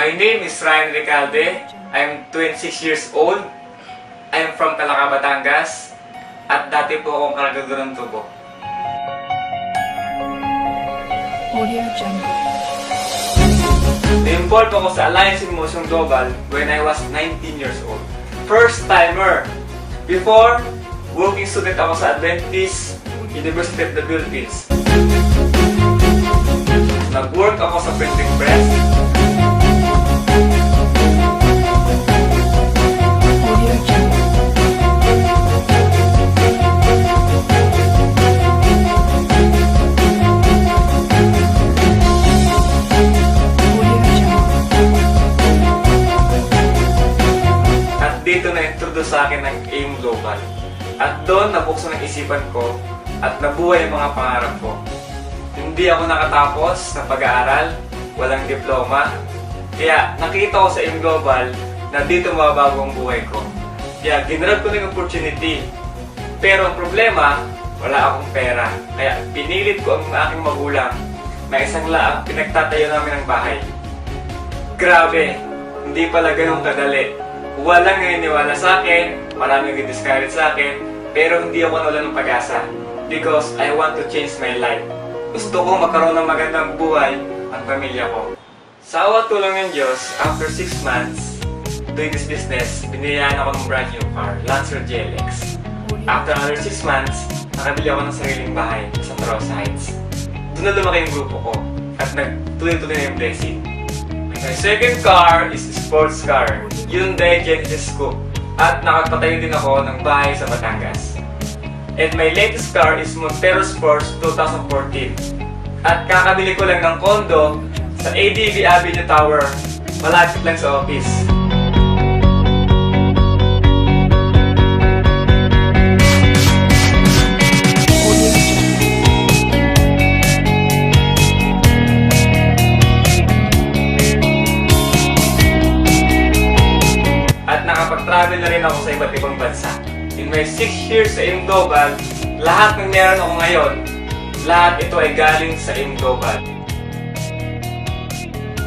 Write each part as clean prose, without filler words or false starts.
My name is Ryan Recalde. I'm 26 years old. I'm from Calaca, Batangas. At dati po akong karagado ng tubo. Audio Jungle. Na-involved ako sa Alliance in Motion Global when I was 19 years old. First timer! Before, working student ako sa Adventist University of the Philippines. Nag-work ako sa printing press. Audio Jungle. At dito na-introduce sa akin ng AIM Global. At doon nabuksan ang isipan ko at nabuhay ang mga pangarap ko. Hindi ako nakatapos sa pag-aaral, walang diploma. Kaya nakita ko sa AIM Global na dito mababago ang buhay ko. Kaya ginrab ko na yung opportunity. Pero ang problema, wala akong pera. Kaya pinilit ko ang aking magulang na isang laang pinagtatayo namin ng bahay. Grabe, hindi pala ganun kadali. Walang naniniwala sa akin, maraming nag-discourage sa akin, pero hindi ako nawala ng pag-asa. Because I want to change my life. Gusto ko magkaroon ng magandang buhay ang pamilya ko. Sa awa tulong ng Diyos, after 6 months doing this business, binayaan ako ng brand new car, Lancer GLX. After another 6 months, nakabili ako ng sariling bahay sa Tarosa Heights. Doon na lumaki yung grupo ko at nagtuloy-tuloy na yung blessing. My second car is a sports car, Hyundai Genesis Coupe. At nakapatayo din ako ng bahay sa Batangas. And my latest car is Montero Sports 2014. At kakabili ko lang ng kondo sa ADB Avenue Tower, malapit lang sa office. At nakapag-travel na rin ako sa iba't ibang bansa. In my 6 years sa AIM Global, lahat ng meron ako ngayon, lahat ito ay galing sa AIM Global.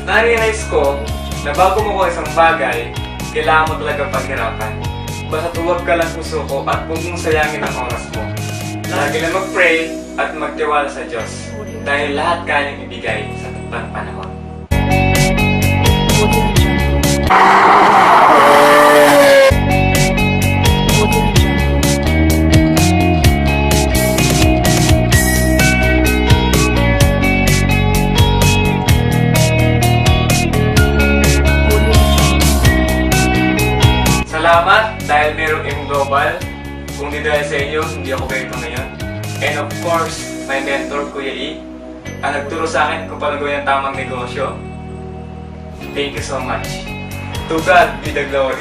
Na-realize ko na bago mo ko isang bagay, kailangan mo talaga paghirapan. Basta huwag ka lang susuko at huwag mong sayangin ang oras mo. Lagi lang mag-pray at magtiwala sa Diyos dahil lahat kanyang ibigay sa taktang panahon. Audio Jungle. Audio Jungle. Salamat dahil merong AIM Global. Kung di dahil sa inyo, hindi ako ganito ngayon. And of course, my mentor, Kuya E, ang nagturo sa akin kung paano gawin ang tamang negosyo. Thank you so much. To God be the glory.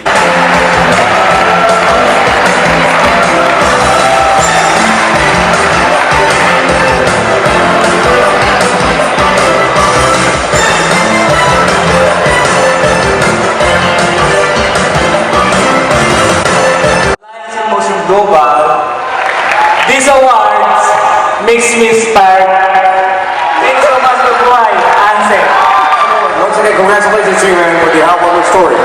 Motion Global, these awards makes me inspired. Thank you so much for buhay, Ansel. Once again, congratulations to you, man, for the album story.